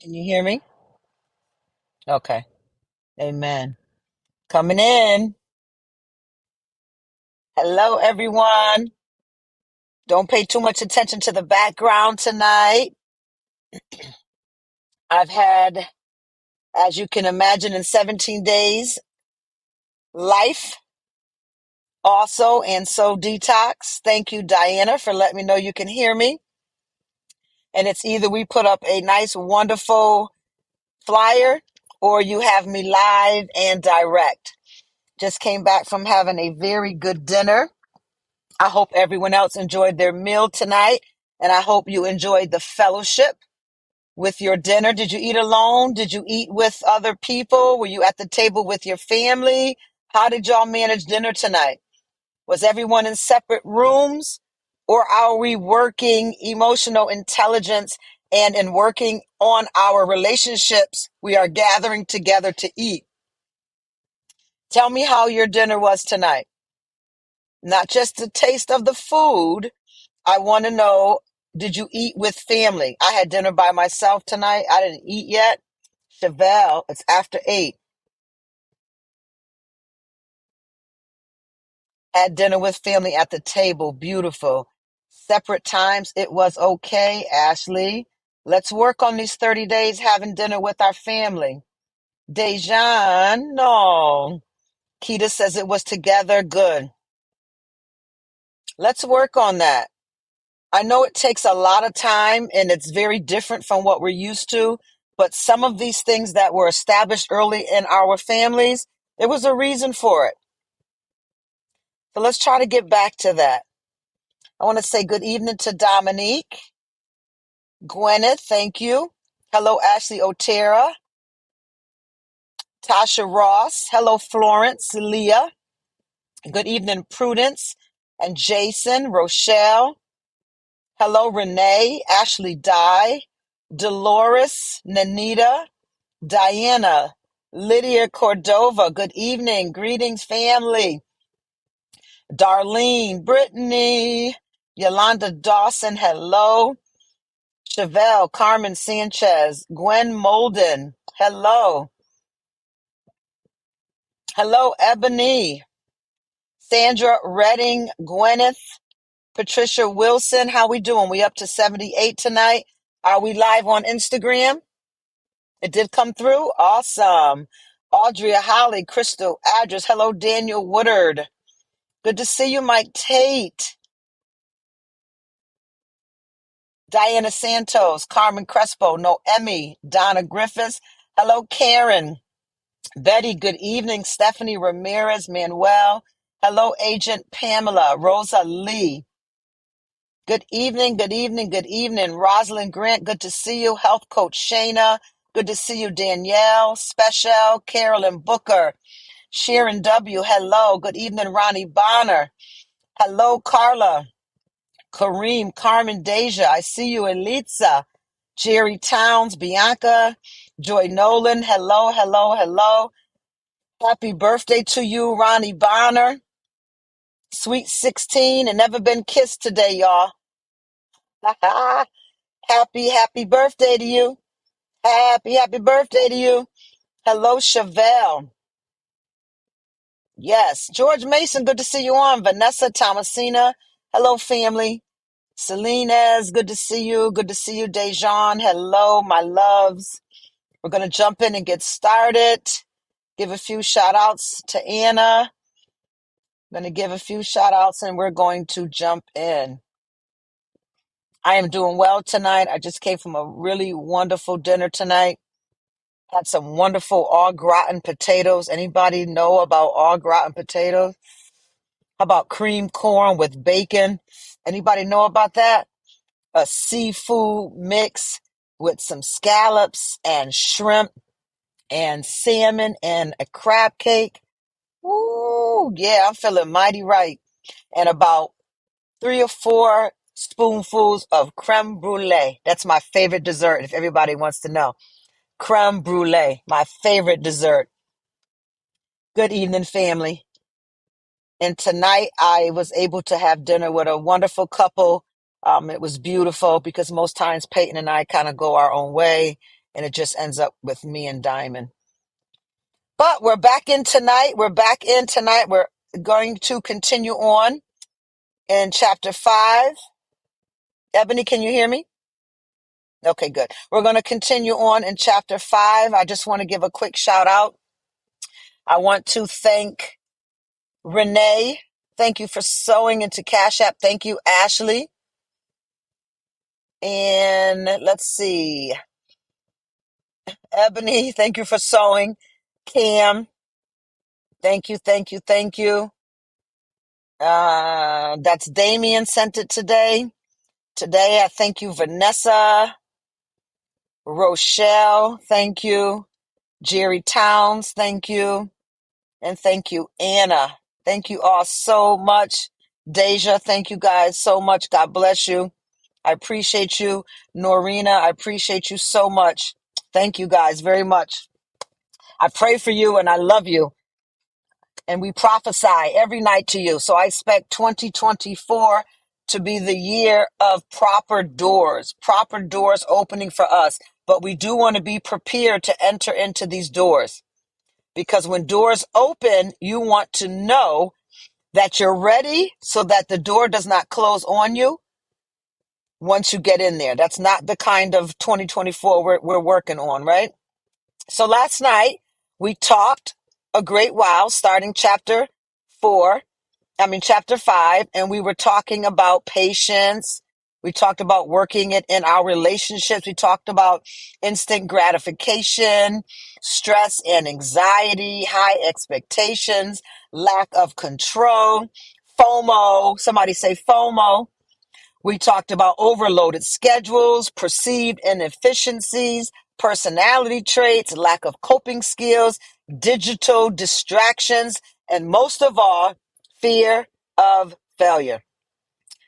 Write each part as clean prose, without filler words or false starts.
Can you hear me? Okay. Amen. Coming in. Hello, everyone. Don't pay too much attention to the background tonight. I've had, as you can imagine, in 17 days, life also, and so detox. Thank you, Diana, for letting me know you can hear me. And it's either we put up a nice, wonderful flyer or you have me live and direct. Just came back from having a very good dinner. I hope everyone else enjoyed their meal tonight, and I hope you enjoyed the fellowship with your dinner. Did you eat alone? Did you eat with other people? Were you at the table with your family? How did y'all manage dinner tonight? Was everyone in separate rooms, or are we working emotional intelligence and in working on our relationships? We are gathering together to eat. Tell me how your dinner was tonight. Not just the taste of the food, I want to know, did you eat with family? I had dinner by myself tonight. I didn't eat yet. Chevelle, it's after 8. Had dinner with family at the table. Beautiful. Separate times. It was okay, Ashley. Let's work on these 30 days having dinner with our family. Dejan, no. Keita says it was together. Good. Let's work on that. I know it takes a lot of time and it's very different from what we're used to, but some of these things that were established early in our families, there was a reason for it. So let's try to get back to that. I want to say good evening to Dominique. Gwyneth, thank you. Hello, Ashley Otera. Tasha Ross. Hello, Florence. Leah. Good evening, Prudence and Jason. Rochelle. Hello, Renee. Ashley Dye. Dolores. Nanita. Diana, Lydia Cordova, good evening. Greetings, family. Darlene, Brittany, Yolanda Dawson, hello. Chevelle, Carmen Sanchez, Gwen Molden, hello. Hello, Ebony, Sandra Redding, Gwyneth, Patricia Wilson, how we doing? We up to 78 tonight. Are we live on Instagram? It did come through? Awesome. Audria Holly, Crystal Address. Hello, Daniel Woodard. Good to see you, Mike Tate. Diana Santos, Carmen Crespo, Noemi, Donna Griffiths. Hello, Karen. Betty, good evening. Stephanie Ramirez, Manuel. Hello, Agent Pamela, Rosa Lee. Good evening, good evening, good evening. Rosalind Grant, good to see you. Health Coach Shayna, good to see you. Danielle, Special, Carolyn Booker. Sharon W., hello. Good evening, Ronnie Bonner. Hello, Carla. Kareem, Carmen Deja, I see you. Elitza, Jerry Towns, Bianca, Joy Nolan, hello, hello, hello. Happy birthday to you, Ronnie Bonner. Sweet 16 and never been kissed today, y'all. Happy birthday to you. Happy birthday to you. Hello, Chevelle. Yes. George Mason, good to see you on. Vanessa Thomasina. Hello, family. Selena's, good to see you. Good to see you, Dejan. Hello, my loves. We're going to jump in and get started. Give a few shout outs to Anna. I'm going to give a few shout outs and we're going to jump in. I am doing well tonight. I just came from a really wonderful dinner tonight. Had some wonderful au gratin potatoes. Anybody know about au gratin potatoes? How about cream corn with bacon? Anybody know about that? A seafood mix with some scallops and shrimp and salmon and a crab cake. Ooh, yeah, I'm feeling mighty right. And about 3 or 4 spoonfuls of creme brulee. That's my favorite dessert, if everybody wants to know. Creme brulee, my favorite dessert. Good evening, family. And tonight I was able to have dinner with a wonderful couple. It was beautiful because most times Peyton and I kind of go our own way. and it just ends up with me and Diamond. But we're back in tonight. We're back in tonight. We're going to continue on in chapter 5. Ebony, can you hear me? Okay, good. We're going to continue on in chapter 5. I just want to give a quick shout out. I want to thank Renee. Thank you for sewing into Cash App. Thank you, Ashley. And let's see. Ebony, thank you for sewing. Cam, thank you, thank you, thank you. That's Damien sent it today. Today, I thank you, Vanessa, Rochelle, thank you. Jerry Towns, thank you. And thank you, Anna. Thank you all so much. Deja, thank you guys so much. God bless you. I appreciate you. Norina, I appreciate you so much. Thank you guys very much. I pray for you and I love you. And we prophesy every night to you. So I expect 2024 to be the year of proper doors opening for us. But we do want to be prepared to enter into these doors. Because when doors open, you want to know that you're ready so that the door does not close on you once you get in there. That's not the kind of 2024 we're working on, right? So last night we talked a great while, starting chapter 5, and we were talking about patience. We talked about working it in our relationships. We talked about instant gratification, stress and anxiety, high expectations, lack of control, FOMO. Somebody say FOMO. We talked about overloaded schedules, perceived inefficiencies, personality traits, lack of coping skills, digital distractions, and most of all, fear of failure.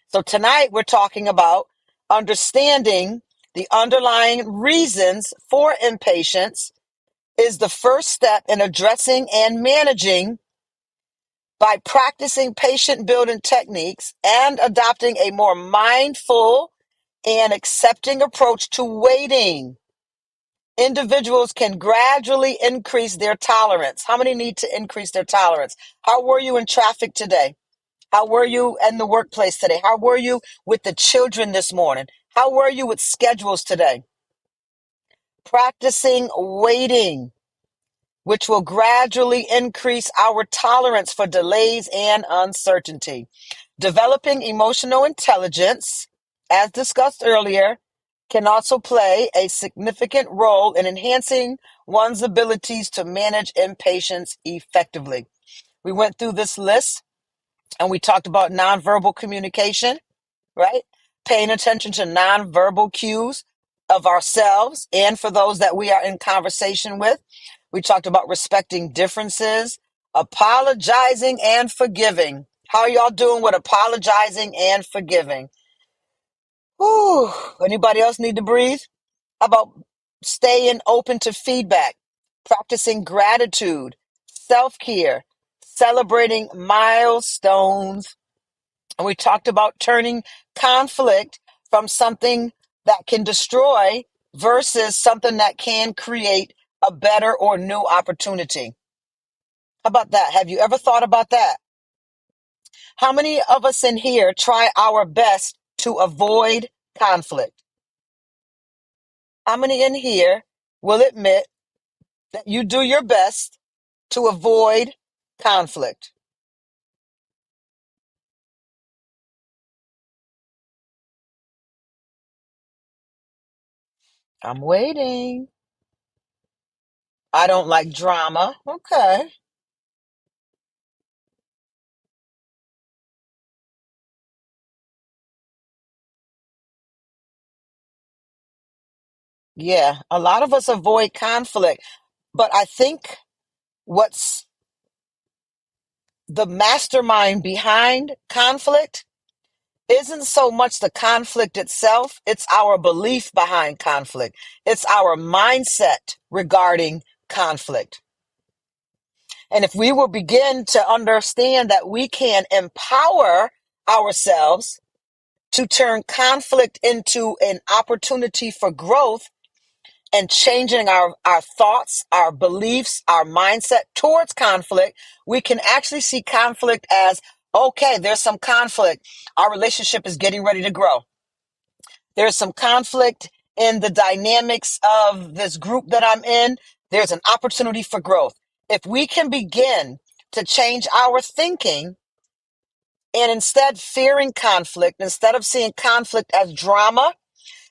So tonight we're talking about understanding the underlying reasons for impatience is the first step in addressing and managing by practicing patient building techniques and adopting a more mindful and accepting approach to waiting. Individuals can gradually increase their tolerance. How many need to increase their tolerance? How were you in traffic today? How were you in the workplace today? How were you with the children this morning? How were you with schedules today? Practicing waiting, which will gradually increase our tolerance for delays and uncertainty. Developing emotional intelligence, as discussed earlier, can also play a significant role in enhancing one's abilities to manage impatience effectively. We went through this list and we talked about nonverbal communication, right? Paying attention to nonverbal cues of ourselves and for those that we are in conversation with. We talked about respecting differences, apologizing and forgiving. How are y'all doing with apologizing and forgiving? Whew. Anybody else need to breathe? How about staying open to feedback, practicing gratitude, self-care, celebrating milestones? And we talked about turning conflict from something that can destroy versus something that can create a better or new opportunity. How about that? Have you ever thought about that? How many of us in here try our best to avoid conflict? How many in here will admit that you do your best to avoid conflict? I'm waiting. I don't like drama. Okay. Yeah, a lot of us avoid conflict, but I think what's the mastermind behind conflict isn't so much the conflict itself, it's our belief behind conflict. It's our mindset regarding conflict. And if we will begin to understand that we can empower ourselves to turn conflict into an opportunity for growth, and changing our thoughts, our beliefs, our mindset towards conflict, we can actually see conflict as, okay, there's some conflict. Our relationship is getting ready to grow. There's some conflict in the dynamics of this group that I'm in. There's an opportunity for growth. If we can begin to change our thinking and instead fearing conflict, instead of seeing conflict as drama,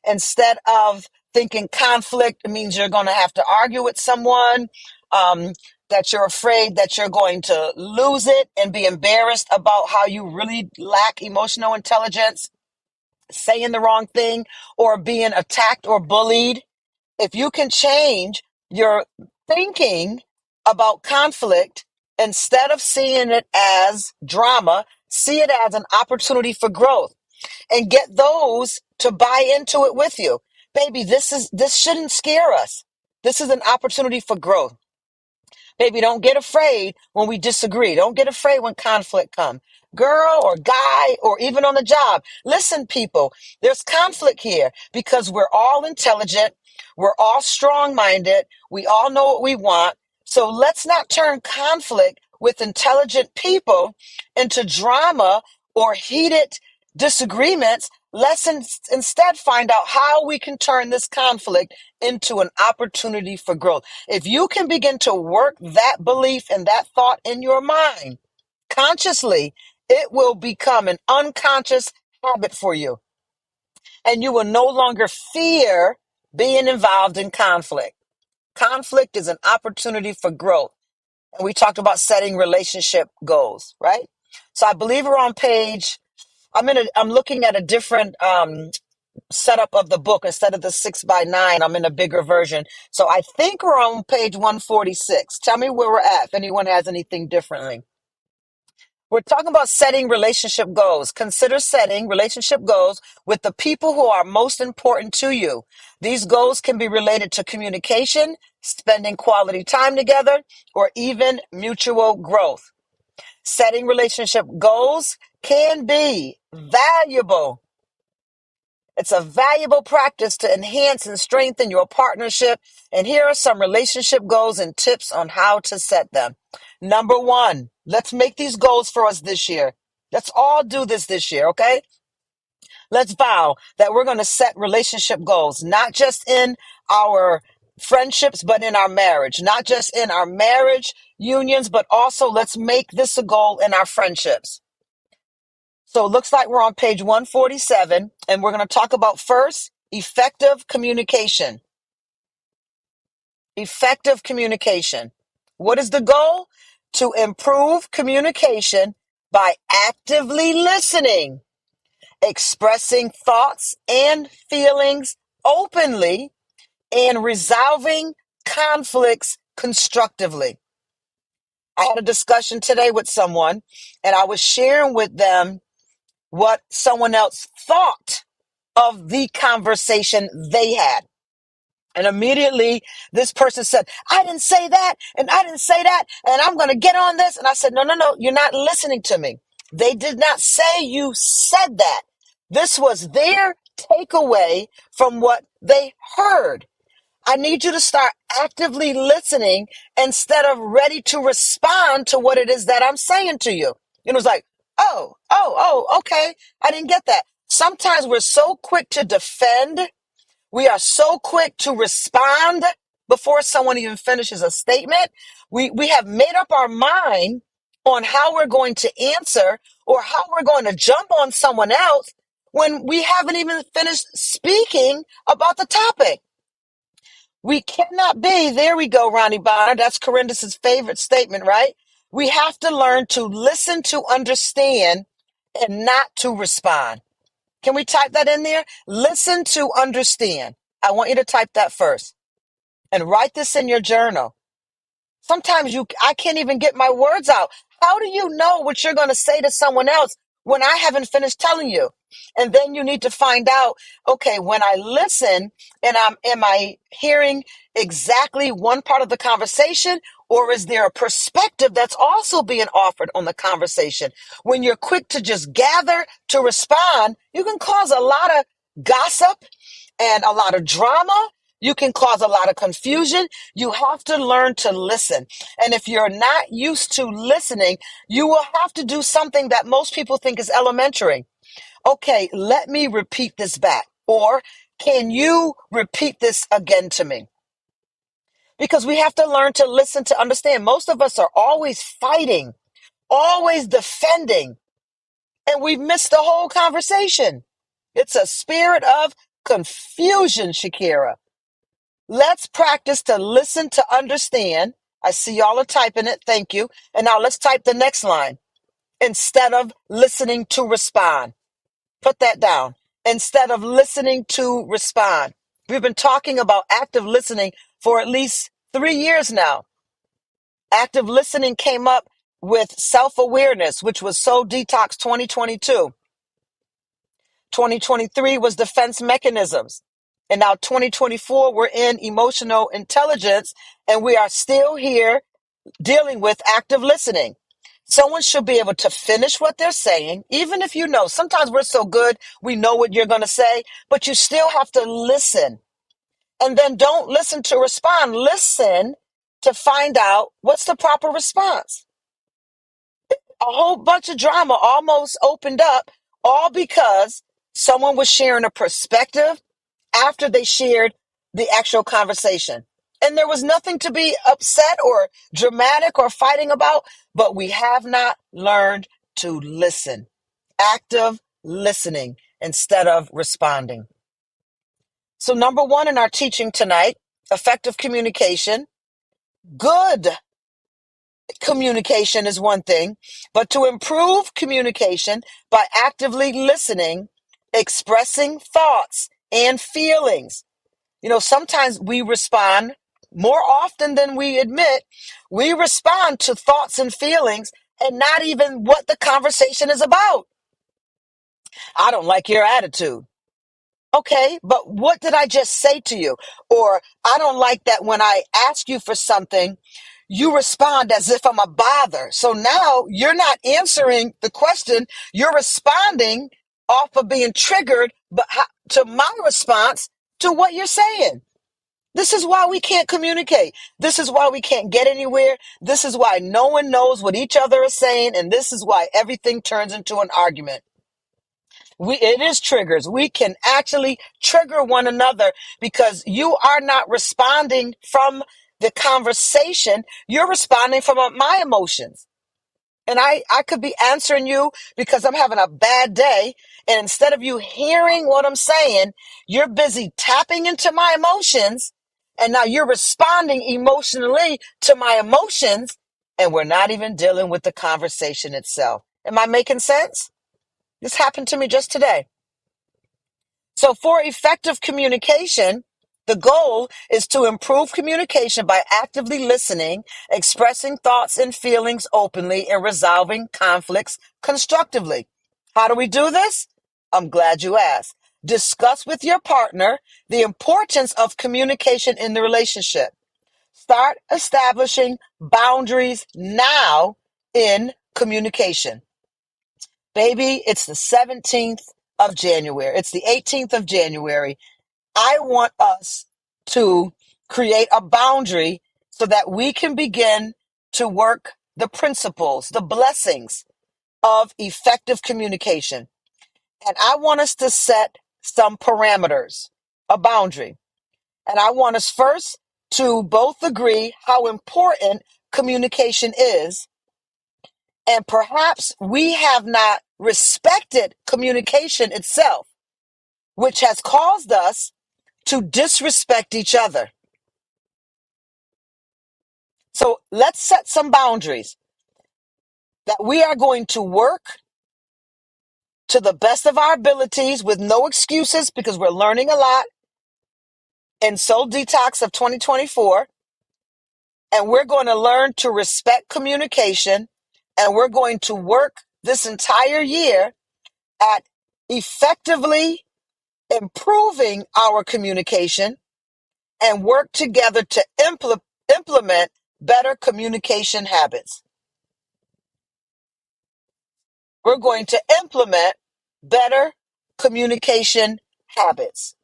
instead of thinking conflict means you're going to have to argue with someone, that you're afraid that you're going to lose it and be embarrassed about how you really lack emotional intelligence, saying the wrong thing, or being attacked or bullied. If you can change your thinking about conflict, instead of seeing it as drama, see it as an opportunity for growth and get those to buy into it with you. Baby, this shouldn't scare us. This is an opportunity for growth. Baby, don't get afraid when we disagree. Don't get afraid when conflict comes. Girl or guy or even on the job. Listen, people, there's conflict here because we're all intelligent. We're all strong-minded. We all know what we want. So let's not turn conflict with intelligent people into drama or heated disagreements. Let's instead find out how we can turn this conflict into an opportunity for growth. If you can begin to work that belief and that thought in your mind consciously, it will become an unconscious habit for you. And you will no longer fear being involved in conflict. Conflict is an opportunity for growth. And we talked about setting relationship goals, right? So I believe we're on page, I'm looking at a different setup of the book. Instead of the 6x9, I'm in a bigger version. So I think we're on page 146. Tell me where we're at if anyone has anything differently. We're talking about setting relationship goals. Consider setting relationship goals with the people who are most important to you. These goals can be related to communication, spending quality time together, or even mutual growth. Setting relationship goals can be valuable. It's a valuable practice to enhance and strengthen your partnership. And here are some relationship goals and tips on how to set them. Number one, let's make these goals for us this year. Let's all do this year, okay? Let's vow that we're going to set relationship goals, not just in our friendships, but in our marriage, not just in our marriage unions, but also let's make this a goal in our friendships. So it looks like we're on page 147, and we're going to talk about first, effective communication. Effective communication. What is the goal? To improve communication by actively listening, expressing thoughts and feelings openly, and resolving conflicts constructively. I had a discussion today with someone, and I was sharing with them what someone else thought of the conversation they had. And immediately this person said, I didn't say that, and I didn't say that, and I'm going to get on this. And I said, no, you're not listening to me. They did not say you said that. This was their takeaway from what they heard. I need you to start actively listening instead of ready to respond to what it is that I'm saying to you. It was like, okay. I didn't get that. Sometimes we're so quick to defend. We are so quick to respond before someone even finishes a statement. We have made up our mind on how we're going to answer or how we're going to jump on someone else when we haven't even finished speaking about the topic. We cannot be, there we go, Ronnie Bonner. That's Corindus's favorite statement, right? We have to learn to listen to understand and not to respond. Can we type that in there? Listen to understand. I want you to type that first and write this in your journal. Sometimes I can't even get my words out. How do you know what you're going to say to someone else when I haven't finished telling you? And then you need to find out, okay, when I listen and am I hearing exactly one part of the conversation, or is there a perspective that's also being offered on the conversation? When you're quick to just gather to respond, you can cause a lot of gossip and a lot of drama You can cause a lot of confusion. You have to learn to listen. And if you're not used to listening, you will have to do something that most people think is elementary. Okay, let me repeat this back. Or can you repeat this again to me? Because we have to learn to listen to understand. Most of us are always fighting, always defending, and we've missed the whole conversation. It's a spirit of confusion, Shakira. Let's practice to listen to understand. I see y'all are typing it. Thank you. And now let's type the next line. Instead of listening to respond. Put that down. Instead of listening to respond. We've been talking about active listening for at least 3 years now. Active listening came up with self-awareness, which was So Detox 2022. 2023 was defense mechanisms. And now 2024, we're in emotional intelligence, and we are still here dealing with active listening. Someone should be able to finish what they're saying, even if you know. Sometimes we're so good, we know what you're going to say, but you still have to listen. And then don't listen to respond. Listen to find out what's the proper response. A whole bunch of drama almost opened up, all because someone was sharing a perspective after they shared the actual conversation. And there was nothing to be upset or dramatic or fighting about, but we have not learned to listen. Active listening instead of responding. So, number one in our teaching tonight, effective communication. Good communication is one thing, but to improve communication by actively listening, expressing thoughts and feelings. You know, sometimes we respond more often than we admit. We respond to thoughts and feelings and not even what the conversation is about. I don't like your attitude. Okay, but what did I just say to you? Or I don't like that when I ask you for something, you respond as if I'm a bother. So now you're not answering the question. You're responding off of being triggered, but to my response to what you're saying. This is why we can't communicate. This is why we can't get anywhere. This is why no one knows what each other is saying. And this is why everything turns into an argument. It is triggers. We can actually trigger one another because you are not responding from the conversation. You're responding from my emotions. And I could be answering you because I'm having a bad day. And instead of you hearing what I'm saying, you're busy tapping into my emotions. And now you're responding emotionally to my emotions. And we're not even dealing with the conversation itself. Am I making sense? This happened to me just today. So for effective communication, the goal is to improve communication by actively listening, expressing thoughts and feelings openly, and resolving conflicts constructively. How do we do this? I'm glad you asked. Discuss with your partner the importance of communication in the relationship. Start establishing boundaries now in communication. Baby, it's the 17th of January. It's the 18th of January. I want us to create a boundary so that we can begin to work the principles, the blessings of effective communication. And I want us to set some parameters, a boundary. And I want us first to both agree how important communication is. And perhaps we have not respected communication itself, which has caused us to disrespect each other. So let's set some boundaries that we are going to work to the best of our abilities with no excuses because we're learning a lot in Soul Detox of 2024. And we're going to learn to respect communication. And we're going to work this entire year at effectively improving our communication and work together to implement better communication habits. We're going to implement better communication habits.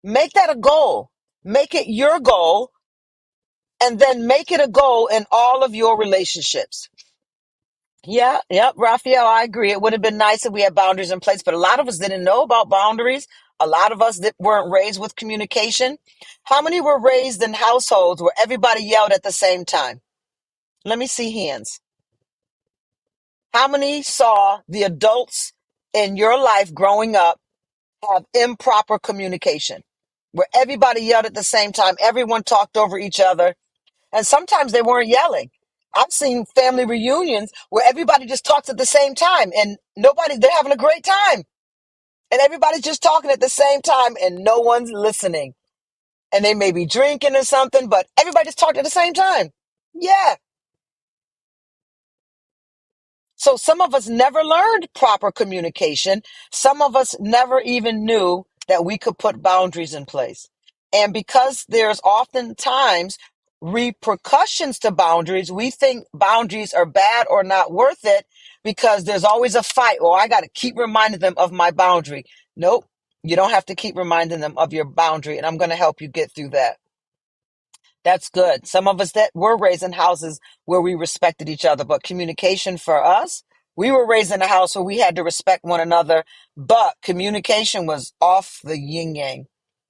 Make that a goal. Make it your goal, and then make it a goal in all of your relationships. Yeah, yep, Raphael, I agree. It would have been nice if we had boundaries in place, but a lot of us didn't know about boundaries. A lot of us that weren't raised with communication. How many were raised in households where everybody yelled at the same time? Let me see hands. How many saw the adults in your life growing up have improper communication, where everybody yelled at the same time, everyone talked over each other, and sometimes they weren't yelling. I've seen family reunions where everybody just talks at the same time and they're having a great time. And everybody's just talking at the same time and no one's listening. And they may be drinking or something, but everybody just talked at the same time. Yeah. So some of us never learned proper communication. Some of us never even knew that we could put boundaries in place. And because there's oftentimes repercussions to boundaries, we think boundaries are bad or not worth it because there's always a fight. Or I got to keep reminding them of my boundary. Nope, you don't have to keep reminding them of your boundary. And I'm going to help you get through that. That's good. Some of us that were raised in houses where we respected each other, but communication for us, we were raised in a house where we had to respect one another, but communication was off the yin yang.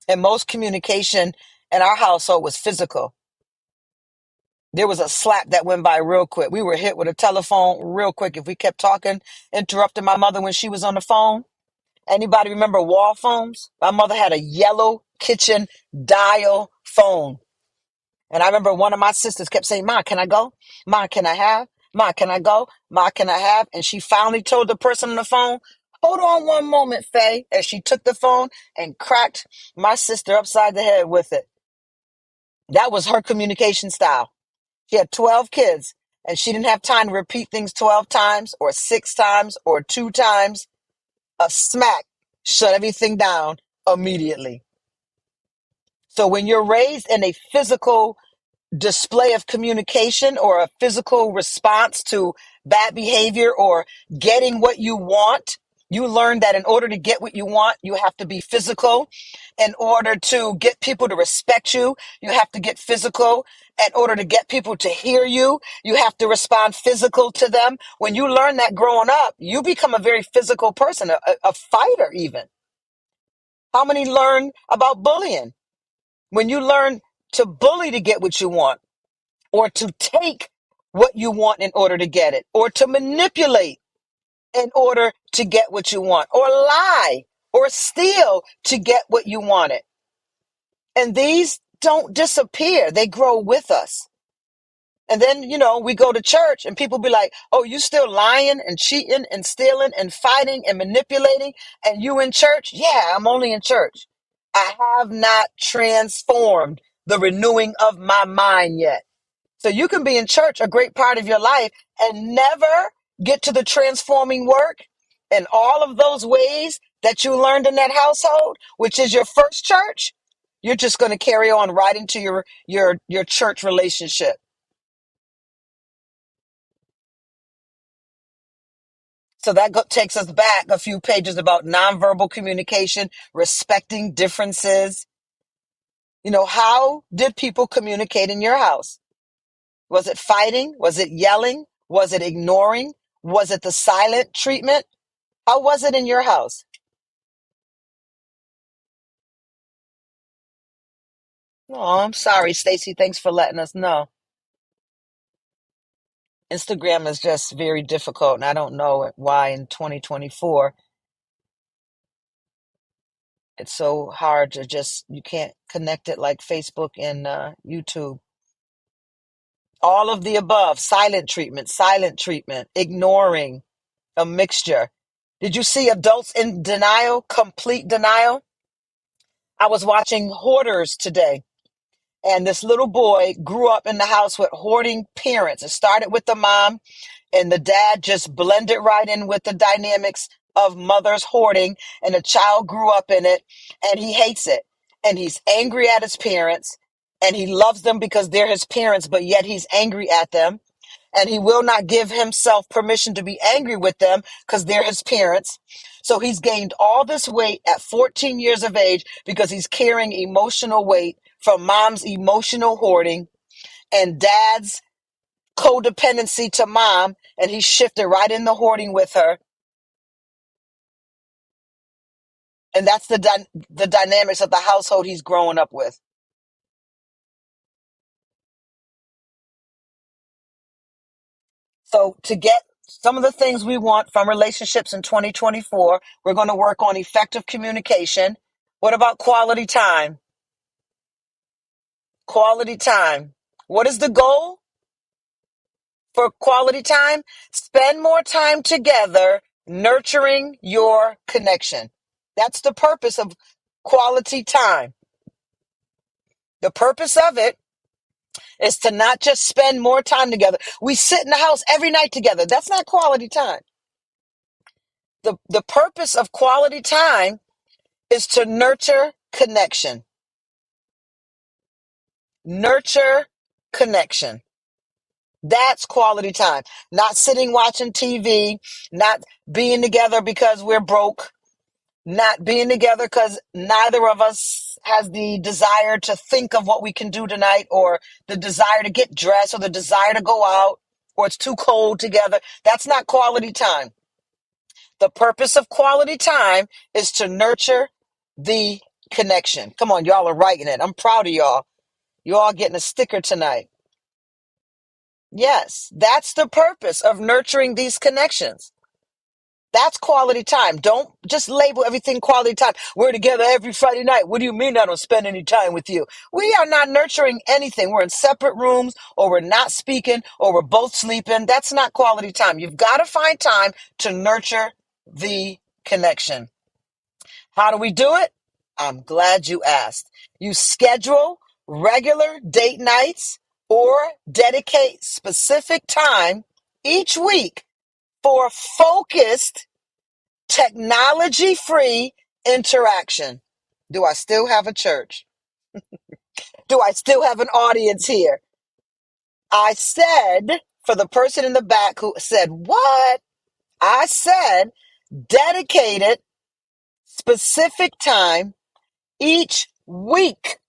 And most communication in our household was physical. There was a slap that went by real quick. We were hit with a telephone real quick if we kept talking, interrupting my mother when she was on the phone. Anybody remember wall phones? My mother had a yellow kitchen dial phone. And I remember one of my sisters kept saying, Ma, can I go? Ma, can I have? Ma, can I go? Ma, can I have? And she finally told the person on the phone, hold on one moment, Faye. And she took the phone and cracked my sister upside the head with it. That was her communication style. She had 12 kids and she didn't have time to repeat things 12 times or 6 times or 2 times. A smack shut everything down immediately. So when you're raised in a physical display of communication or a physical response to bad behavior or getting what you want, you learn that in order to get what you want, you have to be physical. In order to get people to respect you, you have to get physical. In order to get people to hear you, you have to respond physical to them. When you learn that growing up, you become a very physical person, a fighter even. How many learn about bullying? When you learn to bully to get what you want, or to take what you want in order to get it, or to manipulate in order to get what you want, or lie or steal to get what you wanted. And these don't disappear, they grow with us. And then, we go to church and people be like, oh, you still lying and cheating and stealing and fighting and manipulating and you in church? Yeah, I'm only in church. I have not transformed the renewing of my mind yet. So you can be in church a great part of your life and never get to the transforming work in all of those ways that you learned in that household, which is your first church. You're just going to carry on right into your church relationship. So that takes us back a few pages about nonverbal communication, respecting differences. How did people communicate in your house? Was it fighting? Was it yelling? Was it ignoring? Was it the silent treatment? How was it in your house? Oh, I'm sorry, Stacy. Thanks for letting us know. Instagram is just very difficult, and I don't know why in 2024 it's so hard to you can't connect it like Facebook and YouTube. All of the above, silent treatment, ignoring, a mixture. Did you see adults in denial, complete denial? I was watching Hoarders today. And this little boy grew up in the house with hoarding parents. It started with the mom, and the dad just blended right in with the dynamics of mother's hoarding. And the child grew up in it, and he hates it. And he's angry at his parents, and he loves them because they're his parents, but yet he's angry at them. And he will not give himself permission to be angry with them because they're his parents. So he's gained all this weight at 14 years of age because he's carrying emotional weight from mom's emotional hoarding and dad's codependency to mom, and he shifted right in the hoarding with her. And that's the dynamics of the household he's growing up with. So to get some of the things we want from relationships in 2024, we're going to work on effective communication. What about quality time? Quality time. What is the goal for quality time? Spend more time together nurturing your connection. That's the purpose of quality time. The purpose of it is to not just spend more time together. We sit in the house every night together. That's not quality time. The purpose of quality time is to nurture connection. Nurture connection. That's quality time. Not sitting watching TV, not being together because we're broke, not being together because neither of us has the desire to think of what we can do tonight, or the desire to get dressed, or the desire to go out, or it's too cold together. That's not quality time. The purpose of quality time is to nurture the connection. Come on, y'all are writing it. I'm proud of y'all. You all getting a sticker tonight. Yes, that's the purpose of nurturing these connections. That's quality time. Don't just label everything quality time. We're together every Friday night. What do you mean I don't spend any time with you? We are not nurturing anything. We're in separate rooms, or we're not speaking, or we're both sleeping. That's not quality time. You've got to find time to nurture the connection. How do we do it? I'm glad you asked. You schedule regular date nights or dedicate specific time each week for focused, technology free interaction. Do I still have a church? Do I still have an audience here? I said, for the person in the back who said, what? I said, dedicated specific time each week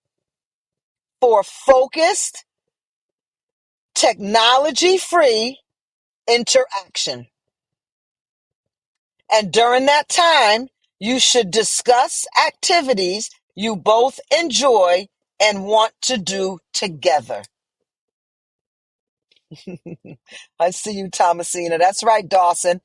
for focused, technology free interaction. And during that time, you should discuss activities you both enjoy and want to do together. I see you, Thomasina. That's right, Dawson.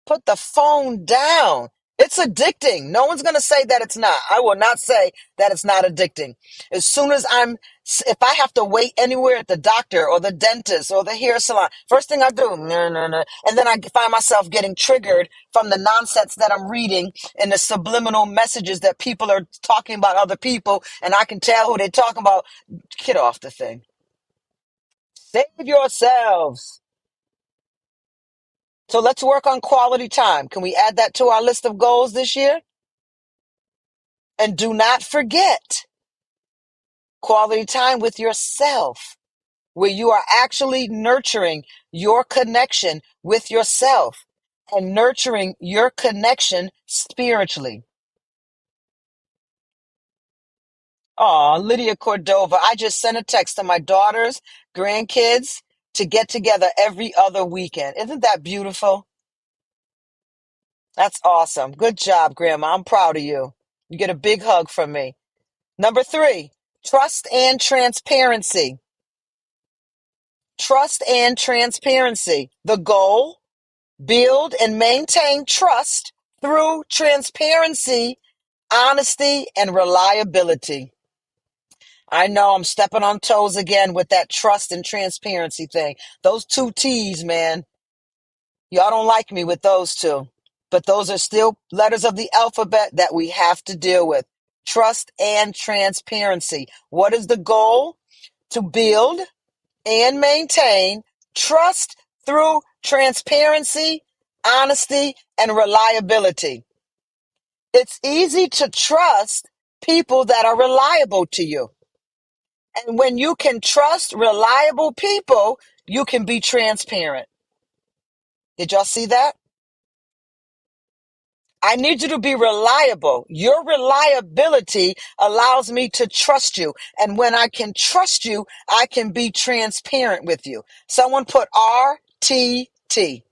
Put the phone down. It's addicting. No one's going to say that it's not. I will not say that it's not addicting. As soon as if I have to wait anywhere at the doctor or the dentist or the hair salon, first thing I do, no, no, no. And then I find myself getting triggered from the nonsense that I'm reading and the subliminal messages that people are talking about other people, and I can tell who they're talking about. Get off the thing. Save yourselves. So let's work on quality time. Can we add that to our list of goals this year? And do not forget quality time with yourself, where you are actually nurturing your connection with yourself and nurturing your connection spiritually. Oh, Lydia Cordova, I just sent a text to my daughters, grandkids to get together every other weekend. Isn't that beautiful? That's awesome. Good job, Grandma. I'm proud of you. You get a big hug from me. Number 3, trust and transparency. Trust and transparency. The goal, build and maintain trust through transparency, honesty, and reliability. I know I'm stepping on toes again with that trust and transparency thing. Those 2 T's, man. Y'all don't like me with those 2. But those are still letters of the alphabet that we have to deal with. Trust and transparency. What is the goal? To build and maintain trust through transparency, honesty, and reliability. It's easy to trust people that are reliable to you. And when you can trust reliable people, you can be transparent. Did y'all see that? I need you to be reliable. Your reliability allows me to trust you. And when I can trust you, I can be transparent with you. Someone put RTT.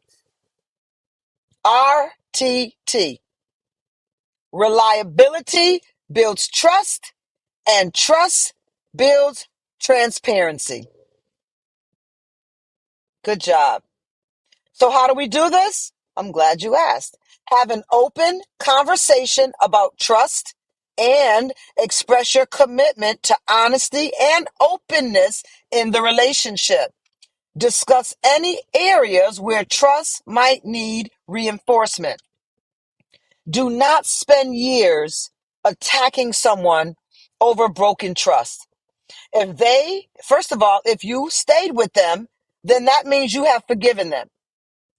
RTT. Reliability builds trust, and trust builds transparency. Good job. So, how do we do this? I'm glad you asked. Have an open conversation about trust and express your commitment to honesty and openness in the relationship. Discuss any areas where trust might need reinforcement. Do not spend years attacking someone over broken trust. First of all, if you stayed with them, then that means you have forgiven them.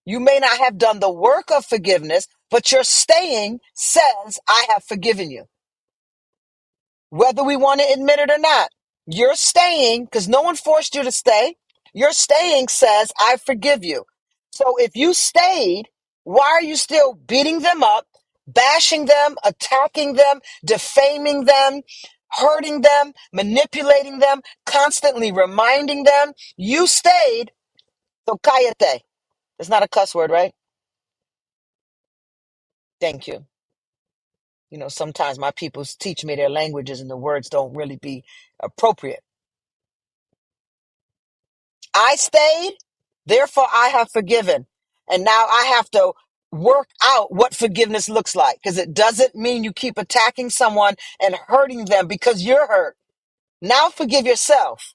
You may not have done the work of forgiveness, but your staying says, I have forgiven you. Whether we want to admit it or not, you're staying because no one forced you to stay. Your staying says, I forgive you. So if you stayed, why are you still beating them up, bashing them, attacking them, defaming them, hurting them, manipulating them, constantly reminding them? You stayed, so cállate. It's not a cuss word, right? Thank you. You know, sometimes my people teach me their languages and the words don't really be appropriate. I stayed, therefore I have forgiven. And now I have to work out what forgiveness looks like because it doesn't mean you keep attacking someone and hurting them because you're hurt. Now forgive yourself.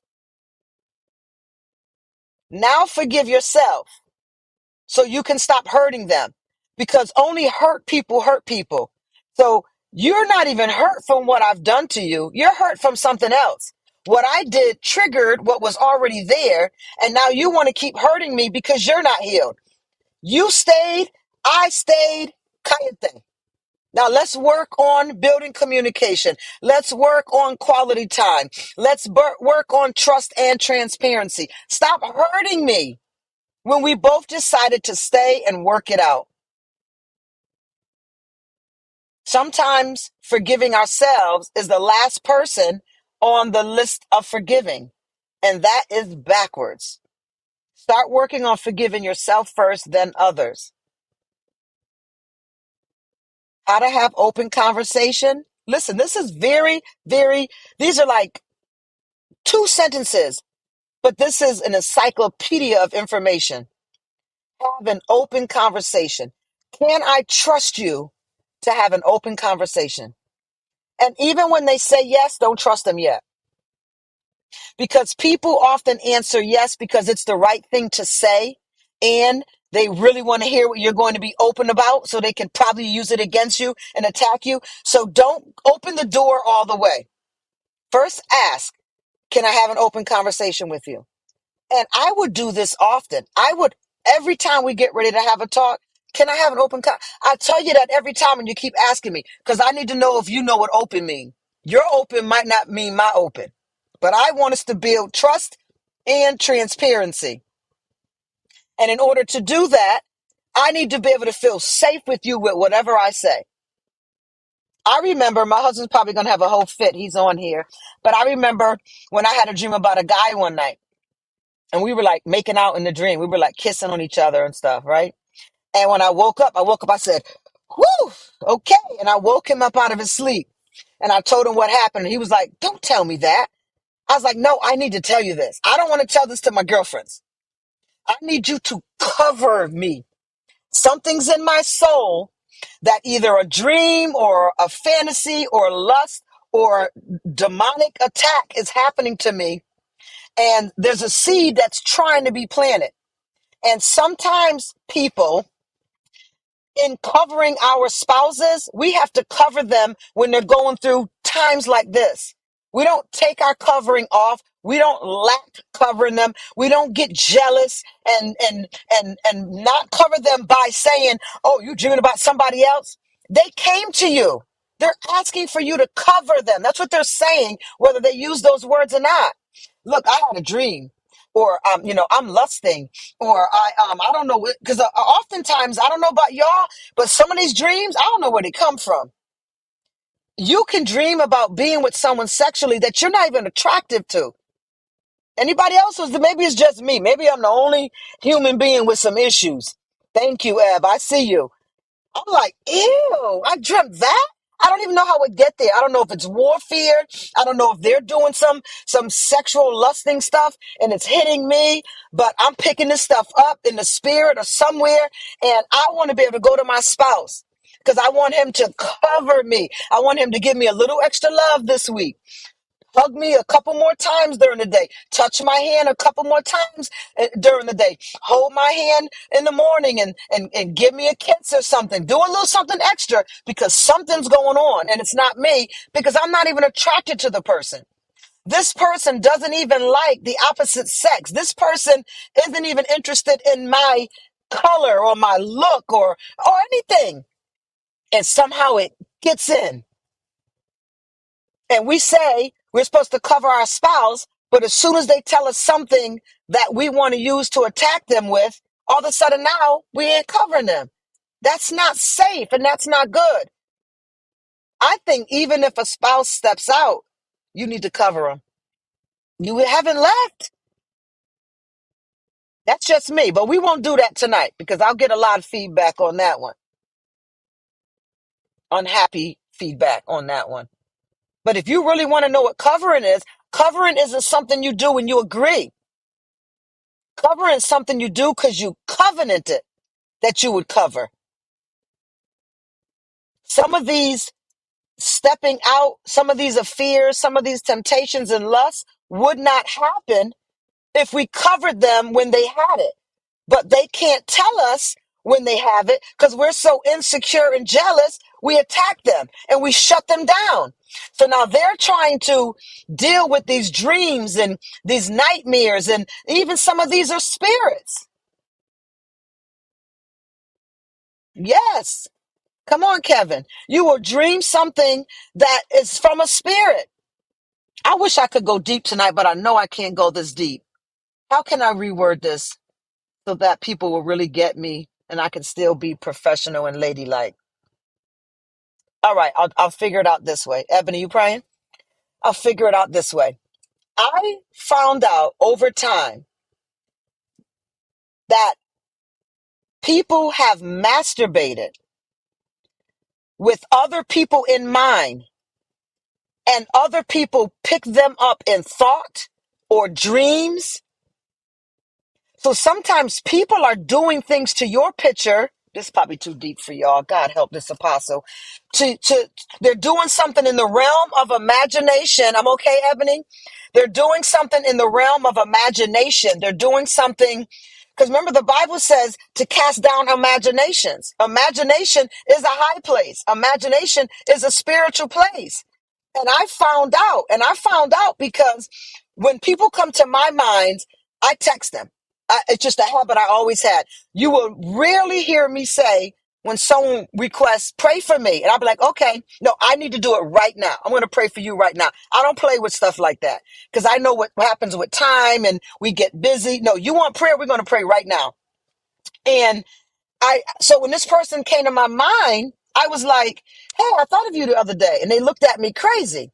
Now forgive yourself so you can stop hurting them because only hurt people hurt people. So you're not even hurt from what I've done to you. You're hurt from something else. What I did triggered what was already there. And now you want to keep hurting me because you're not healed. You stayed. I stayed. Cállate. Now let's work on building communication. Let's work on quality time. Let's work on trust and transparency. Stop hurting me when we both decided to stay and work it out. Sometimes forgiving ourselves is the last person on the list of forgiving, and that is backwards. Start working on forgiving yourself first, then others. How to have open conversation. Listen, this is these are like 2 sentences, but this is an encyclopedia of information. Have an open conversation. Can I trust you to have an open conversation? And even when they say yes, don't trust them yet. Because people often answer yes because it's the right thing to say and they really want to hear what you're going to be open about so they can probably use it against you and attack you. So don't open the door all the way. First ask, can I have an open conversation with you? And I would do this often. Every time we get ready to have a talk, can I have an open I tell you that every time and you keep asking me because I need to know if you know what open means. Your open might not mean my open, but I want us to build trust and transparency. And in order to do that, I need to be able to feel safe with you with whatever I say. I remember my husband's probably going to have a whole fit. He's on here. But I remember when I had a dream about a guy one night and we were like making out in the dream. We were like kissing on each other and stuff, right? And when I woke up, I said, whew, okay. And I woke him up out of his sleep and I told him what happened. And he was like, don't tell me that. I was like, no, I need to tell you this. I don't want to tell this to my girlfriends. I need you to cover me. Something's in my soul that either a dream or a fantasy or lust or demonic attack is happening to me. And there's a seed that's trying to be planted. And sometimes people, in covering our spouses, we have to cover them when they're going through times like this. We don't take our covering off. We don't lack covering them. We don't get jealous and not cover them by saying, "Oh, you dreaming about somebody else?" They came to you. They're asking for you to cover them. That's what they're saying, whether they use those words or not. Look, I had a dream or I'm lusting, or I don't know, because oftentimes, I don't know about y'all, but some of these dreams, I don't know where they come from. You can dream about being with someone sexually that you're not even attractive to. Anybody else? Maybe it's just me. Maybe I'm the only human being with some issues. Thank you, Eb. I see you. I'm like, ew, I dreamt that. I don't even know how it get there. I don't know if it's warfare. I don't know if they're doing some sexual lusting stuff and it's hitting me, but I'm picking this stuff up in the spirit or somewhere, and I want to be able to go to my spouse because I want him to cover me. I want him to give me a little extra love this week. Hug me a couple more times during the day. Touch my hand a couple more times during the day. Hold my hand in the morning and give me a kiss or something. Do a little something extra because something's going on and it's not me because I'm not even attracted to the person. This person doesn't even like the opposite sex. This person isn't even interested in my color or my look or anything. And somehow it gets in. And we say we're supposed to cover our spouse, but as soon as they tell us something that we want to use to attack them with, all of a sudden now we ain't covering them. That's not safe and that's not good. I think even if a spouse steps out, you need to cover them. You haven't left. That's just me, but we won't do that tonight because I'll get a lot of feedback on that one. Unhappy feedback on that one. But if you really want to know what covering isn't something you do when you agree. Covering is something you do because you covenanted that you would cover. Some of these stepping out, some of these affairs, some of these temptations and lusts would not happen if we covered them when they had it. But they can't tell us when they have it because we're so insecure and jealous, we attack them and we shut them down. So now they're trying to deal with these dreams and these nightmares, and even some of these are spirits. Yes. Come on, Kevin. You will dream something that is from a spirit. I wish I could go deep tonight, but I know I can't go this deep. How can I reword this so that people will really get me and I can still be professional and ladylike? All right, I'll figure it out this way. Ebony, you praying? I'll figure it out this way. I found out over time that people have masturbated with other people in mind, and other people pick them up in thought or dreams. So sometimes people are doing things to your picture. This is probably too deep for y'all. God help this apostle. They're doing something in the realm of imagination. I'm okay, Ebony? They're doing something in the realm of imagination. They're doing something, because remember the Bible says to cast down imaginations. Imagination is a high place. Imagination is a spiritual place. And I found out because when people come to my mind, I text them. It's just a habit I always had. You will rarely hear me say when someone requests, pray for me. And I'll be like, okay, no, I need to do it right now. I'm going to pray for you right now. I don't play with stuff like that because I know what happens with time and we get busy. No, you want prayer? We're going to pray right now. And so when this person came to my mind, I was like, hey, I thought of you the other day. And they looked at me crazy.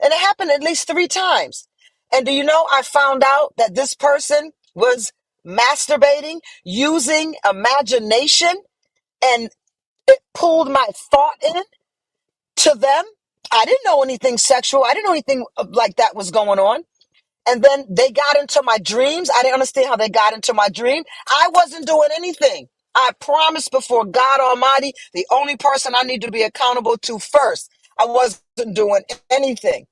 And it happened at least 3 times. And do you know, I found out that this person was masturbating using imagination, and it pulled my thought in to them. I didn't know anything sexual. I didn't know anything like that was going on. And then they got into my dreams. I didn't understand how they got into my dream. I wasn't doing anything. I promised before God Almighty, the only person I need to be accountable to first. I wasn't doing anything.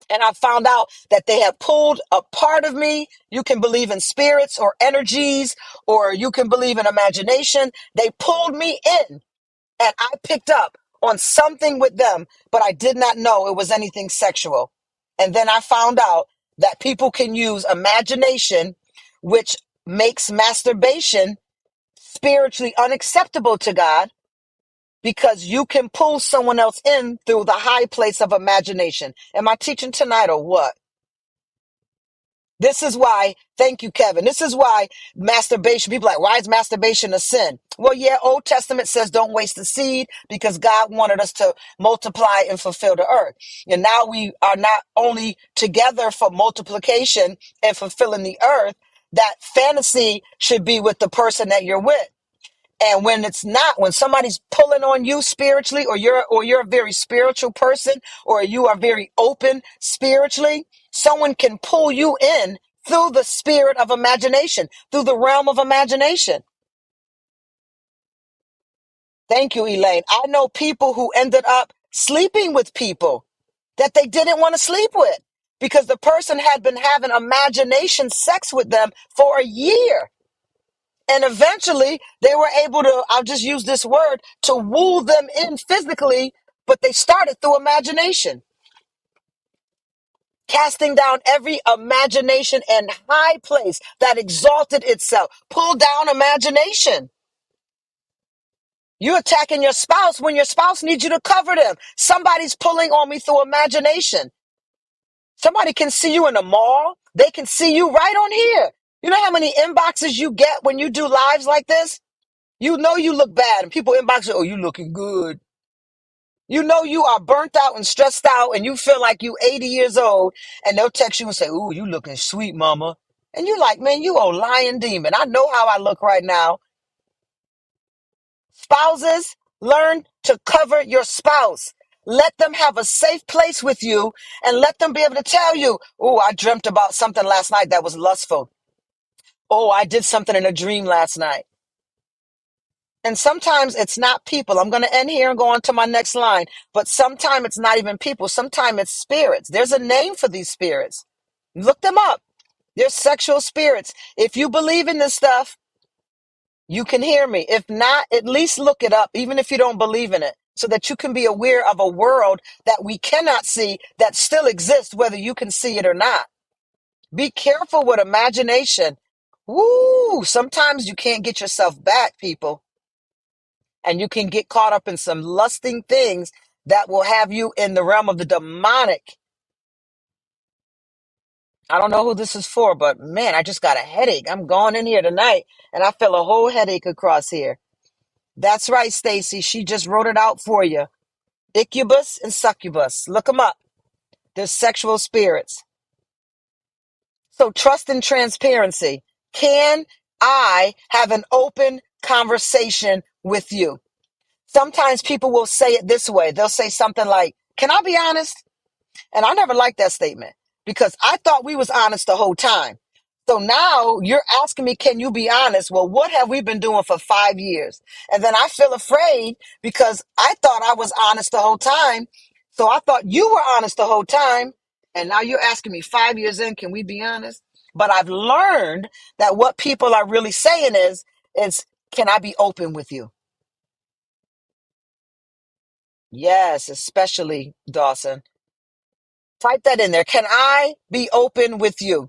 And I found out that they had pulled a part of me. You can believe in spirits or energies, or you can believe in imagination. They pulled me in, and I picked up on something with them, but I did not know it was anything sexual. And then I found out that people can use imagination, which makes masturbation spiritually unacceptable to God, because you can pull someone else in through the high place of imagination. Am I teaching tonight or what? This is why, thank you, Kevin. This is why masturbation, people are like, why is masturbation a sin? Well, yeah, Old Testament says don't waste the seed because God wanted us to multiply and fulfill the earth. And now we are not only together for multiplication and fulfilling the earth, that fantasy should be with the person that you're with. And when it's not, when somebody's pulling on you spiritually, or you're a very spiritual person, or you are very open spiritually, someone can pull you in through the spirit of imagination, through the realm of imagination. Thank you, Elaine. I know people who ended up sleeping with people that they didn't want to sleep with because the person had been having imagination sex with them for a year. And eventually they were able to, I'll just use this word, to woo them in physically, but they started through imagination. Casting down every imagination and high place that exalted itself. Pull down imagination. You're attacking your spouse when your spouse needs you to cover them. Somebody's pulling on me through imagination. Somebody can see you in the mall. They can see you right on here. You know how many inboxes you get when you do lives like this? You know you look bad, and people inbox you, oh, you looking good. You know you are burnt out and stressed out, and you feel like you 80 years old, and they'll text you and say, ooh, you looking sweet, mama. And you like, man, you a lying demon. I know how I look right now. Spouses, learn to cover your spouse. Let them have a safe place with you, and let them be able to tell you, oh, I dreamt about something last night that was lustful. Oh, I did something in a dream last night. And sometimes it's not people. I'm going to end here and go on to my next line. But sometimes it's not even people. Sometimes it's spirits. There's a name for these spirits. Look them up. They're sexual spirits. If you believe in this stuff, you can hear me. If not, at least look it up, even if you don't believe in it, so that you can be aware of a world that we cannot see that still exists, whether you can see it or not. Be careful with imagination. Woo! Sometimes you can't get yourself back, people. And you can get caught up in some lusting things that will have you in the realm of the demonic. I don't know who this is for, but man, I just got a headache. I'm going in here tonight and I feel a whole headache across here. That's right, Stacy. She just wrote it out for you. Incubus and succubus. Look them up. They're sexual spirits. So trust and transparency. Can I have an open conversation with you? Sometimes people will say it this way. They'll say something like, can I be honest? And I never liked that statement because I thought we was honest the whole time. So now you're asking me, can you be honest? Well, what have we been doing for 5 years? And then I feel afraid because I thought I was honest the whole time. So I thought you were honest the whole time. And now you're asking me 5 years in, can we be honest? But I've learned that what people are really saying is, can I be open with you? Yes, especially Dawson. Type that in there. Can I be open with you?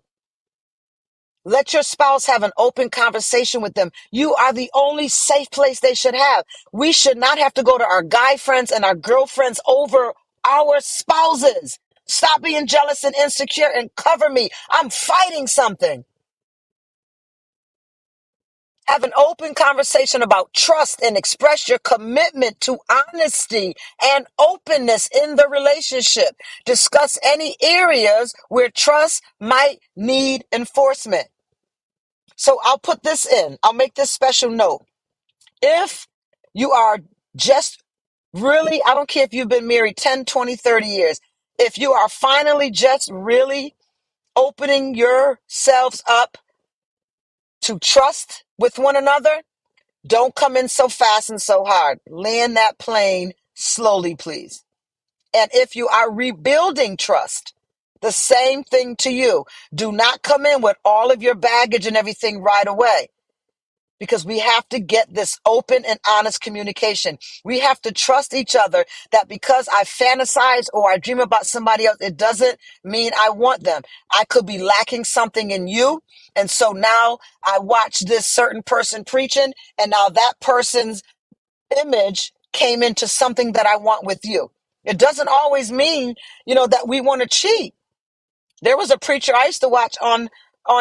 Let your spouse have an open conversation with them. You are the only safe place they should have. We should not have to go to our guy friends and our girlfriends over our spouses. Stop being jealous and insecure and cover me. I'm fighting something. Have an open conversation about trust and express your commitment to honesty and openness in the relationship. Discuss any areas where trust might need enforcement. So I'll put this in. I'll make this special note. If you are just really, I don't care if you've been married 10, 20, 30 years, if you are finally just really opening yourselves up to trust with one another, don't come in so fast and so hard. Land that plane slowly, please. And if you are rebuilding trust, the same thing to you. Do not come in with all of your baggage and everything right away, because we have to get this open and honest communication. We have to trust each other that because I fantasize or I dream about somebody else, it doesn't mean I want them. I could be lacking something in you. And so now I watch this certain person preaching, and now that person's image came into something that I want with you. It doesn't always mean, that we want to cheat. There was a preacher I used to watch on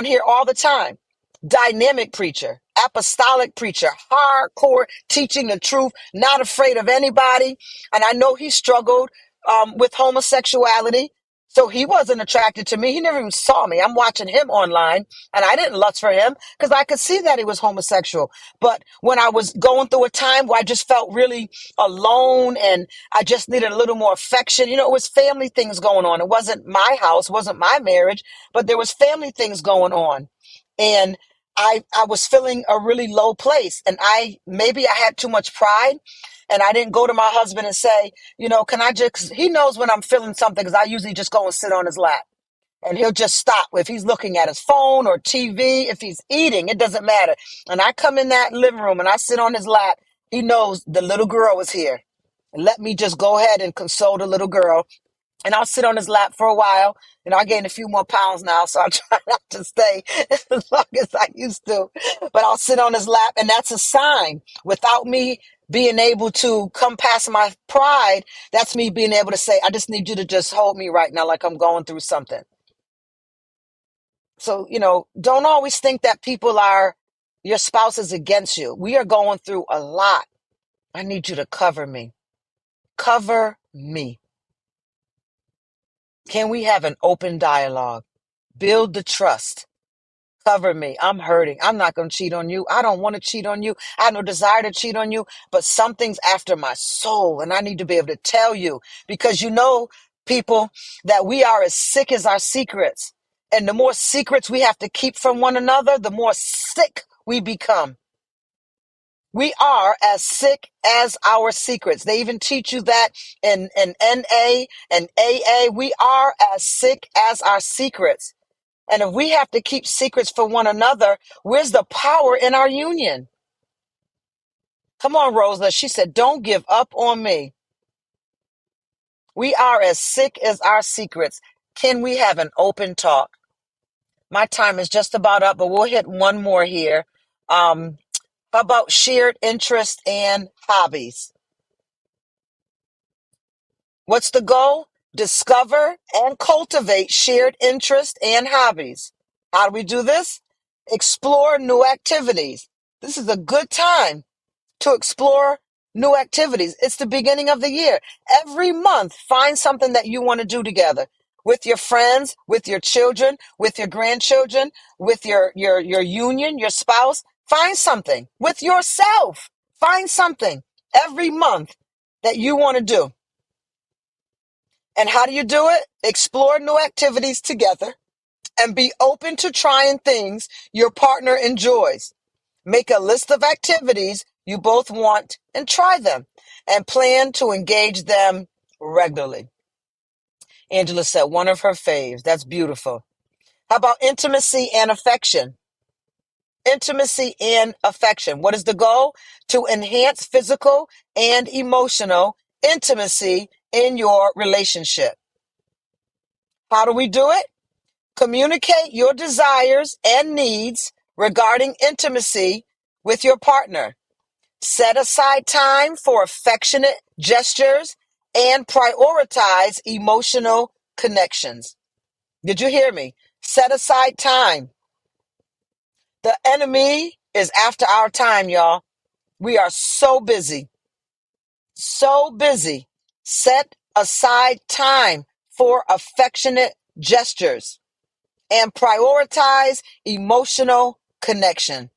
here all the time. Dynamic preacher, apostolic preacher, hardcore, teaching the truth, not afraid of anybody. And I know he struggled with homosexuality. So he wasn't attracted to me. He never even saw me. I'm watching him online, and I didn't lust for him because I could see that he was homosexual. But when I was going through a time where I just felt really alone and I just needed a little more affection, it was family things going on. It wasn't my house, wasn't my marriage, but there was family things going on. And I was feeling a really low place, and maybe I had too much pride, and I didn't go to my husband and say, can I just, 'cause he knows when I'm feeling something because I usually just go and sit on his lap, and he'll just stop if he's looking at his phone or TV, if he's eating, it doesn't matter. And I come in that living room and I sit on his lap. He knows the little girl is here. Let me just go ahead and console the little girl, and I'll sit on his lap for a while. I gained a few more pounds now, so I try not to stay as long as I used to. But I'll sit on his lap, and that's a sign. Without me being able to come past my pride, that's me being able to say, I just need you to just hold me right now like I'm going through something. So, don't always think that your spouse is against you. We are going through a lot. I need you to cover me. Cover me. Can we have an open dialogue? Build the trust. Cover me. I'm hurting. I'm not going to cheat on you. I don't want to cheat on you. I have no desire to cheat on you, but something's after my soul, and I need to be able to tell you because people, that we are as sick as our secrets. And the more secrets we have to keep from one another, the more sick we become. We are as sick as our secrets. They even teach you that in NA and AA. We are as sick as our secrets. And if we have to keep secrets for one another, where's the power in our union? Come on, Rosa. She said, don't give up on me. We are as sick as our secrets. Can we have an open talk? My time is just about up, but we'll hit one more here. How about shared interest and hobbies? What's the goal? Discover and cultivate shared interest and hobbies. How do we do this? Explore new activities. This is a good time to explore new activities. It's the beginning of the year. Every month, find something that you want to do together with your friends, with your children, with your grandchildren, with your union, your spouse. Find something with yourself. Find something every month that you want to do. And how do you do it? Explore new activities together and be open to trying things your partner enjoys. Make a list of activities you both want and try them and plan to engage them regularly. Angela said one of her faves. That's beautiful. How about intimacy and affection? Intimacy and affection. What is the goal? To enhance physical and emotional intimacy in your relationship. How do we do it? Communicate your desires and needs regarding intimacy with your partner. Set aside time for affectionate gestures and prioritize emotional connections. Did you hear me? Set aside time. The enemy is after our time, y'all. We are so busy. So busy. Set aside time for affectionate gestures and prioritize emotional connection.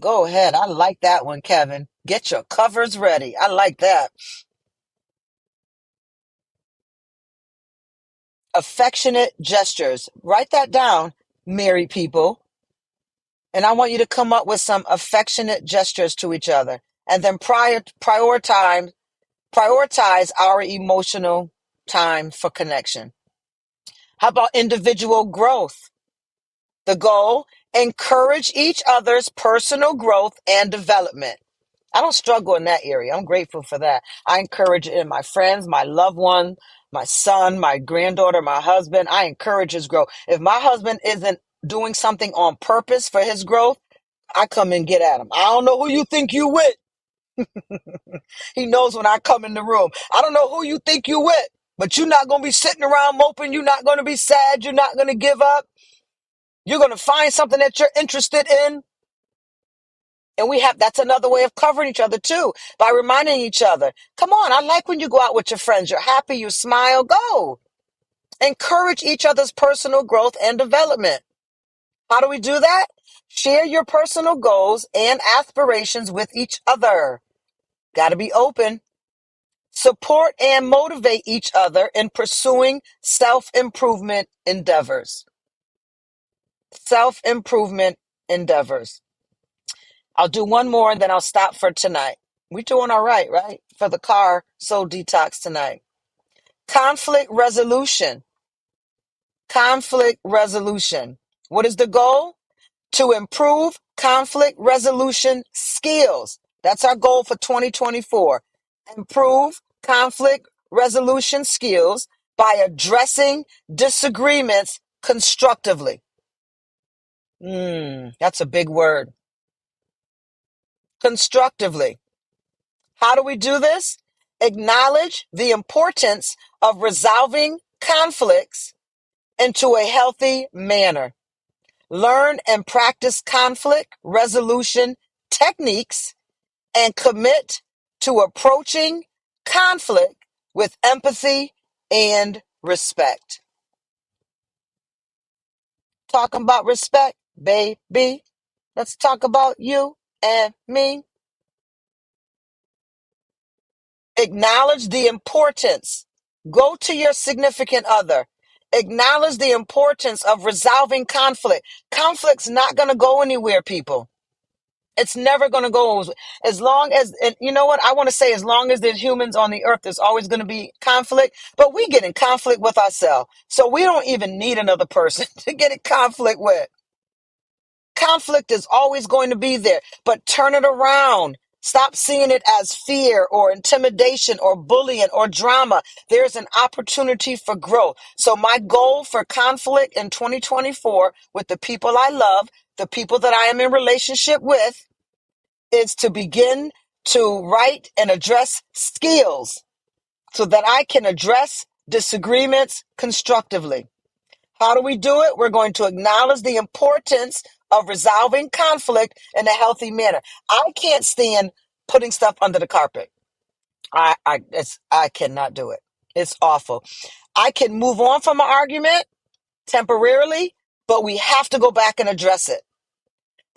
Go ahead. I like that one, Kevin. Get your covers ready. I like that. Affectionate gestures. Write that down, married people. And I want you to come up with some affectionate gestures to each other. And then prioritize our emotional time for connection. How about individual growth? The goal, encourage each other's personal growth and development. I don't struggle in that area. I'm grateful for that. I encourage it in my friends, my loved one, my son, my granddaughter, my husband. I encourage his growth. If my husband isn't doing something on purpose for his growth, I come and get at him. I don't know who you think you with, He knows when I come in the room. I don't know who you think you with, but you're not going to be sitting around moping. You're not going to be sad. You're not going to give up. You're going to find something that you're interested in. And that's another way of covering each other too, by reminding each other, come on, I like when you go out with your friends. You're happy, you smile, go. Encourage each other's personal growth and development. How do we do that? Share your personal goals and aspirations with each other. Got to be open. Support and motivate each other in pursuing self-improvement endeavors. Self-improvement endeavors. I'll do one more and then I'll stop for tonight. We're doing all right, right? For the car soul detox tonight. Conflict resolution. Conflict resolution. What is the goal? To improve conflict resolution skills. That's our goal for 2024. Improve conflict resolution skills by addressing disagreements constructively. That's a big word. Constructively. How do we do this? Acknowledge the importance of resolving conflicts into a healthy manner. Learn and practice conflict resolution techniques and commit to approaching conflict with empathy and respect. Talking about respect, baby. Let's talk about you and me. Acknowledge the importance. Go to your significant other. Acknowledge the importance of resolving conflict. Conflict's not going to go anywhere, people. It's never going to go as long as, and you know what? I want to say as long as there's humans on the earth, there's always going to be conflict, but we get in conflict with ourselves. So we don't even need another person to get in conflict with. Conflict is always going to be there, but turn it around. Stop seeing it as fear or intimidation or bullying or drama. There's an opportunity for growth. So my goal for conflict in 2024 with the people I love, the people that I am in relationship with, is to begin to write and address skills so that I can address disagreements constructively. How do we do it? We're going to acknowledge the importance of resolving conflict in a healthy manner. I can't stand putting stuff under the carpet. I cannot do it. It's awful. I can move on from an argument temporarily, but we have to go back and address it.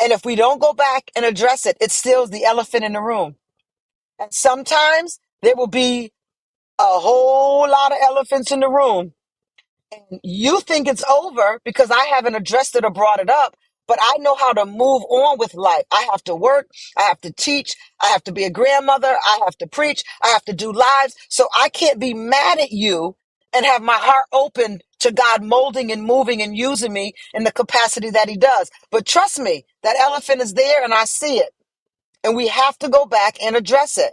And if we don't go back and address it, it still is the elephant in the room. And sometimes there will be a whole lot of elephants in the room. And you think it's over because I haven't addressed it or brought it up, but I know how to move on with life. I have to work. I have to teach. I have to be a grandmother. I have to preach. I have to do lives. So I can't be mad at you and have my heart open to God molding and moving and using me in the capacity that he does. But trust me, that elephant is there and I see it. And we have to go back and address it.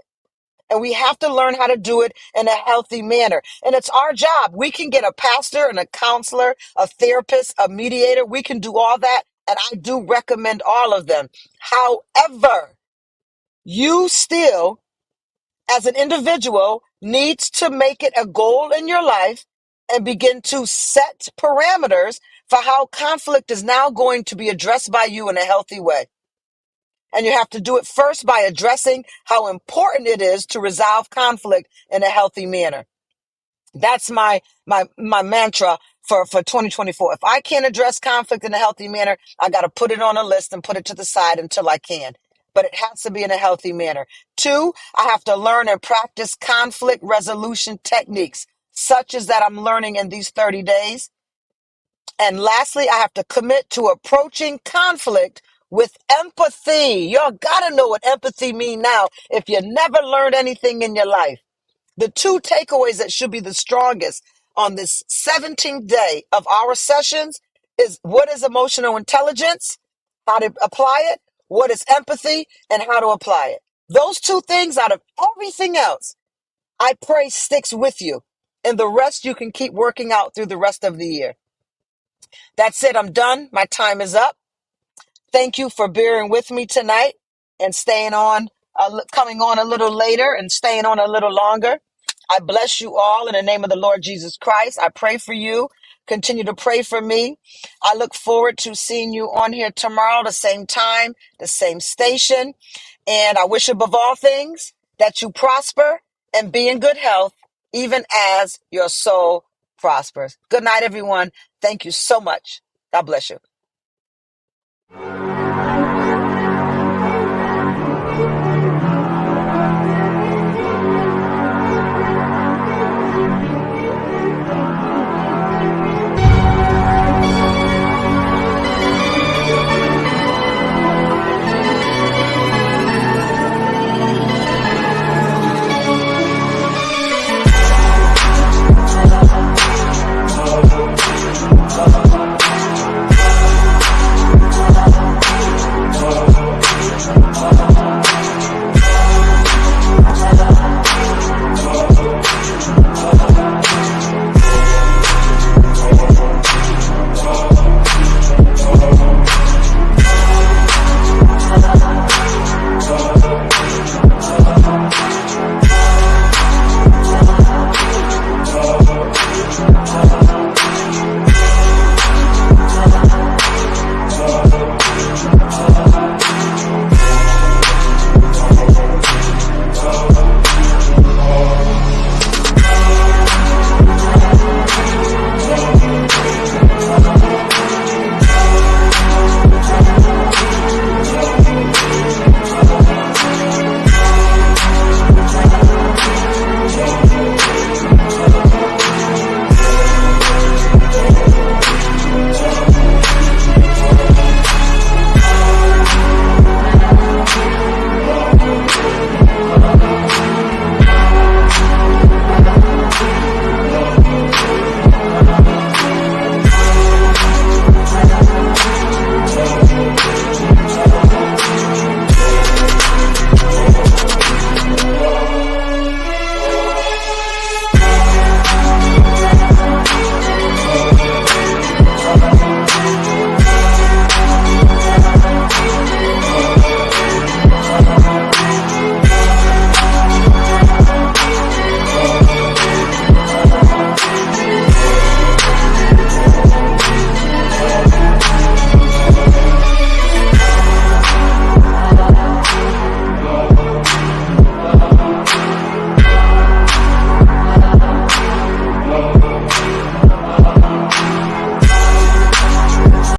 And we have to learn how to do it in a healthy manner. And it's our job. We can get a pastor and a counselor, a therapist, a mediator. We can do all that. And I do recommend all of them. However, you still, as an individual, needs to make it a goal in your life and begin to set parameters for how conflict is now going to be addressed by you in a healthy way. And you have to do it first by addressing how important it is to resolve conflict in a healthy manner. That's my mantra for 2024. If I can't address conflict in a healthy manner, I got to put it on a list and put it to the side until I can. But it has to be in a healthy manner. 2, I have to learn and practice conflict resolution techniques, such as that I'm learning in these 30 days. And lastly, I have to commit to approaching conflict with empathy. Y'all gotta know what empathy means now if you never learned anything in your life. The 2 takeaways that should be the strongest on this 17th day of our sessions is what is emotional intelligence, how to apply it, what is empathy, and how to apply it. Those 2 things out of everything else, I pray sticks with you. And the rest you can keep working out through the rest of the year. That's it. I'm done. My time is up. Thank you for bearing with me tonight and staying on coming on a little later and staying on a little longer. I bless you all in the name of the Lord Jesus Christ. I pray for you. Continue to pray for me. I look forward to seeing you on here tomorrow, the same time, the same station. And I wish above all things that you prosper and be in good health, even as your soul prospers. Good night, everyone. Thank you so much. God bless you.